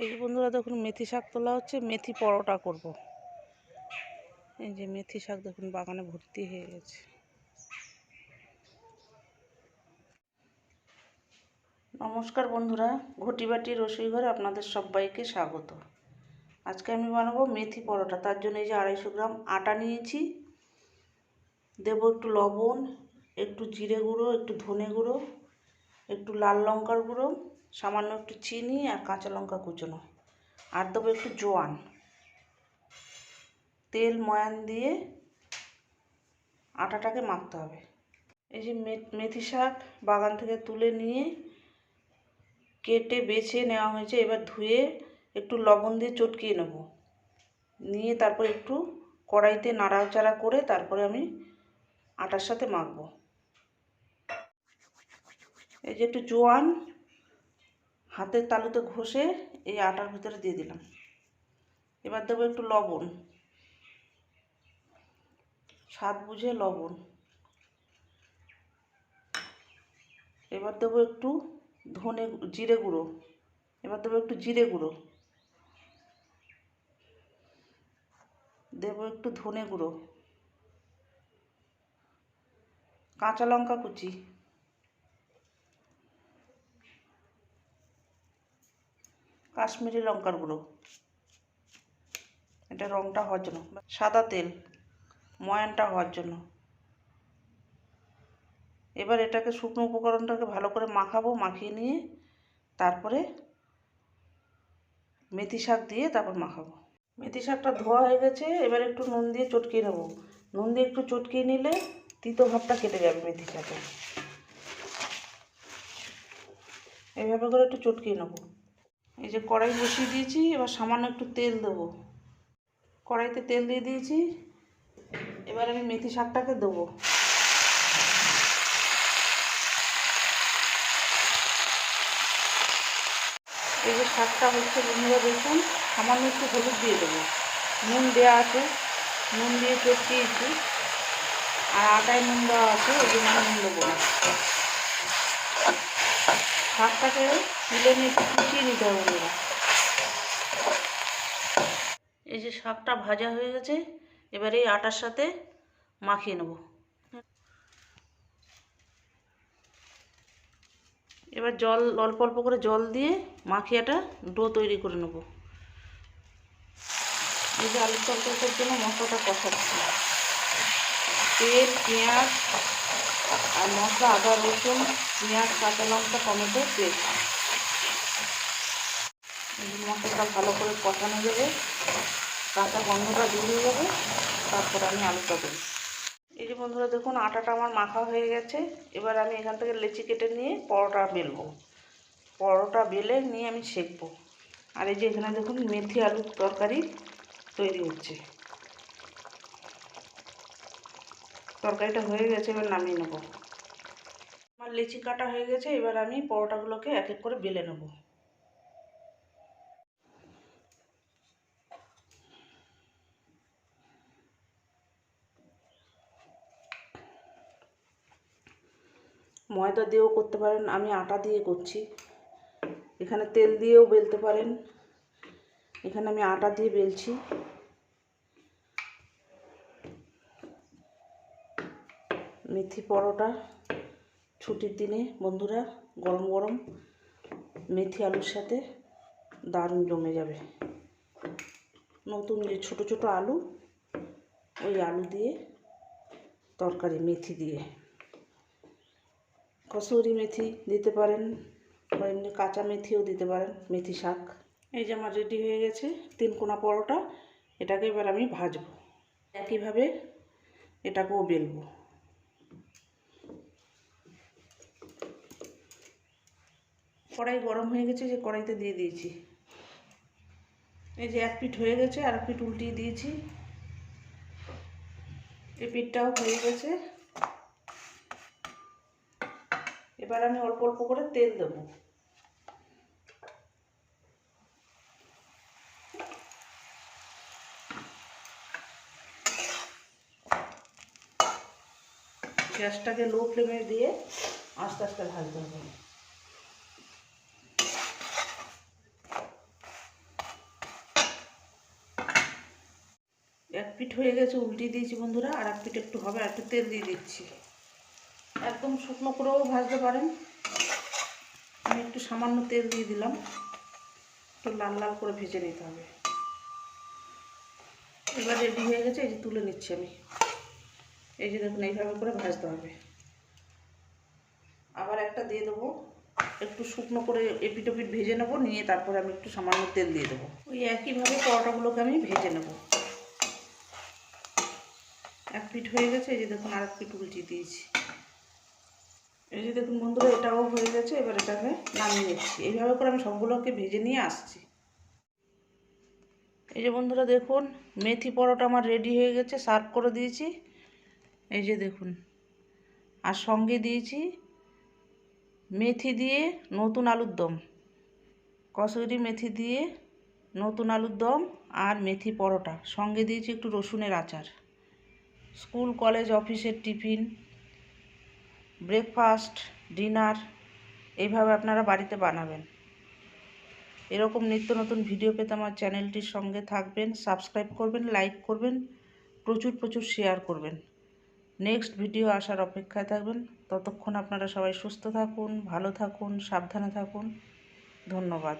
এই যে বন্ধুরা দেখুন মেথি শাক তোলা হচ্ছে, মেথি পরোটা করব। এই যে মেথি শাক দেখুন বাগানে ভর্তি হয়ে গেছে। নমস্কার বন্ধুরা, ঘটিবাটি রসোই ঘরে আপনাদের সবাইকে স্বাগত। আজকে আমি বানাবো মেথি পরোটা। তার জন্য এই যে 250 গ্রাম আটা নিয়েছি, দেবো একটু লবণ, একটু জিরে গুঁড়ো, একটু ধনে গুঁড়ো, একটু লাল লঙ্কার গুঁড়ো, সামান্য একটু চিনি আর কাঁচা লঙ্কা কুচোনো, আর দেবো একটু জোয়ান। তেল ময়ান দিয়ে আটাটাকে মাখতে হবে। এই যে মেথি শাক বাগান থেকে তুলে নিয়ে কেটে বেছে নেওয়া হয়েছে। এবার ধুয়ে একটু লবণ দিয়ে চটকিয়ে নেব, নিয়ে তারপর একটু কড়াইতে নাড়াচাড়া করে তারপরে আমি আটার সাথে মাখবো। এই যে একটু জোয়ান হাতের তালুতে ঘষে এই আটার ভিতরে দিয়ে দিলাম। এবার দেবো একটু লবণ, স্বাদ বুঝে লবণ। এবার দেবো একটু জিরে গুঁড়ো। এবার দেবো একটু জিরে গুঁড়ো, দেবো একটু ধনে গুঁড়ো, কাঁচা লঙ্কা কুচি, কাশ্মীরি লঙ্কার গুঁড়ো, এটা রঙটা হওয়ার জন্য, সাদা তেল ময়ানটা হওয়ার জন্য। এবার এটাকে শুকনো উপকরণটাকে ভালো করে মাখাবো। মাখিয়ে নিয়ে তারপরে মেথি শাক দিয়ে তারপর মাখাবো। মেথি শাকটা ধোয়া হয়ে গেছে, এবার একটু নুন দিয়ে চটকিয়ে নেবো। নুন দিয়ে একটু চটকিয়ে নিলে তিতো ভাবটা কেটে যাবে মেথি শাকে। এইভাবে করে একটু চটকিয়ে নেবো। এই যে কড়াই বসিয়ে দিয়েছি, এবার সামান্য একটু তেল দেবো। কড়াইতে তেল দিয়ে দিয়েছি, এবার আমি মেথি শাকটাকে দেবো। এই যে শাকটা হচ্ছে বন্ধুরা দেখুন, সামান্য একটু হলুদ দিয়ে দেবো। নুন দেওয়া আছে, নুন দিয়ে চটকিয়েছি, আর আটায় নুন দেওয়া আছে, ওই জন্য নুন দেবো না। শাকটাকে তুলে নিয়ে একটু কুচিয়ে নিতে হবে বন্ধুরা। এই যে শাকটা ভাজা হয়ে গেছে, এবার এই আটার সাথে মাখিয়ে নেব। এবার জল অল্প অল্প করে জল দিয়ে মাখিয়াটা ডো তৈরি করে নেব। এই যে আলুর তরকারিটার জন্য মশলাটা কষাচ্ছি। তেল, পেঁয়াজ আর মশলা, আদা রসুন পেঁয়াজ কাঁচা লঙ্কা টমেটো পেস্ট। মশলাটা ভালো করে কষানো যাবে, কাঁচা গন্ধটা বেরিয়ে যাবে, তারপরে আমি আলুটা দেবো। এই যে বন্ধুরা দেখুন আটাটা আমার মাখা হয়ে গেছে। এবার আমি এখান থেকে লেচি কেটে নিয়ে পরোটা বেলবো। পরোটা বেলে নিয়ে আমি সেঁকবো। আর এই যে এখানে দেখুন মেথি আলুর তরকারি তৈরি হচ্ছে। তরকারিটা হয়ে গেছে, এবার নামিয়ে নেব। আমার লেচি কাটা হয়ে গেছে, এবার আমি পরোটাগুলোকে এক এক করে বেলে নেব। ময়দা দিয়েও করতে পারেন, আমি আটা দিয়ে করছি। এখানে তেল দিয়েও বেলতে পারেন, এখানে আমি আটা দিয়ে বেলছি। মেথি পরোটা ছুটির দিনে বন্ধুরা গরম গরম মেথি আলুর সাথে দারুণ জমে যাবে। নতুন যে ছোটো ছোটো আলু, ওই আলু দিয়ে তরকারি মেথি দিয়ে। কসুরি মেথি দিতে পারেন বা এমনি কাঁচা মেথিও দিতে পারেন, মেথি শাক। এই যে আমার রেডি হয়ে গেছে 3 কোনা পরোটা। এটাকে এবার আমি ভাজবো। একইভাবে এটাকেও বেলবো। কড়াই গরম হয়ে গেছে, যে কড়াইতে দিয়ে দিয়েছি। এই যে এক পিঠ হয়ে গেছে, আর এক পিঠ উল্টিয়ে দিয়েছি। এই পিঠটাও হয়ে গেছে। এবার আমি অল্প অল্প করে তেল দেবো। গ্যাসটাকে লো ফ্লেমে দিয়ে আস্তে আস্তে ভাজতে হবে। পিঠ হয়ে গেছে, উল্টিয়ে দিয়েছি বন্ধুরা। আর এক পিঠ একটু হবে, আর একটু তেল দিয়ে দিচ্ছি। একদম শুকনো করেও ভাজতে পারেন, আমি একটু সামান্য তেল দিয়ে দিলাম, একটু লাল লাল করে ভেজে নিতে হবে। এবার রেডি হয়ে গেছে, এই যে তুলে নিচ্ছি আমি। এই যে দেখুন, এইভাবে করে ভাজতে হবে। আবার একটা দিয়ে দেবো, একটু শুকনো করে এপিট ওপিট ভেজে নেবো, নিয়ে তারপরে আমি একটু সামান্য তেল দিয়ে দেবো। ওই একইভাবে পরোটাগুলোকে আমি ভেজে নেব। এক পিঠ হয়ে গেছে, এই যে দেখুন আর এক পিঠ উল্টিয়ে দিয়েছি। এই যে দেখুন বন্ধুরা, এটাও হয়ে গেছে। এবার এটাকে নামিয়ে নিচ্ছি। এইভাবে করে আমি সবগুলোকে ভেজে নিয়ে আসছি। এই যে বন্ধুরা দেখুন, মেথি পরোটা আমার রেডি হয়ে গেছে, সার্ভ করে দিয়েছি। এই যে দেখুন, আর সঙ্গে দিয়েছি মেথি দিয়ে নতুন আলুর দম, কসুরি মেথি দিয়ে নতুন আলুর দম আর মেথি পরোটা। সঙ্গে দিয়েছি একটু রসুনের আচার। স্কুল কলেজ অফিসের টিফিন, ব্রেকফাস্ট, ডিনার এইভাবে আপনারা বাড়িতে বানাবেন। এরকম নিত্য নতুন ভিডিও পেতে আমার চ্যানেলটির সঙ্গে থাকবেন, সাবস্ক্রাইব করবেন, লাইক করবেন, প্রচুর প্রচুর শেয়ার করবেন। নেক্সট ভিডিও আসার অপেক্ষায় থাকবেন। ততক্ষণ আপনারা সবাই সুস্থ থাকুন, ভালো থাকুন, সাবধানে থাকুন। ধন্যবাদ।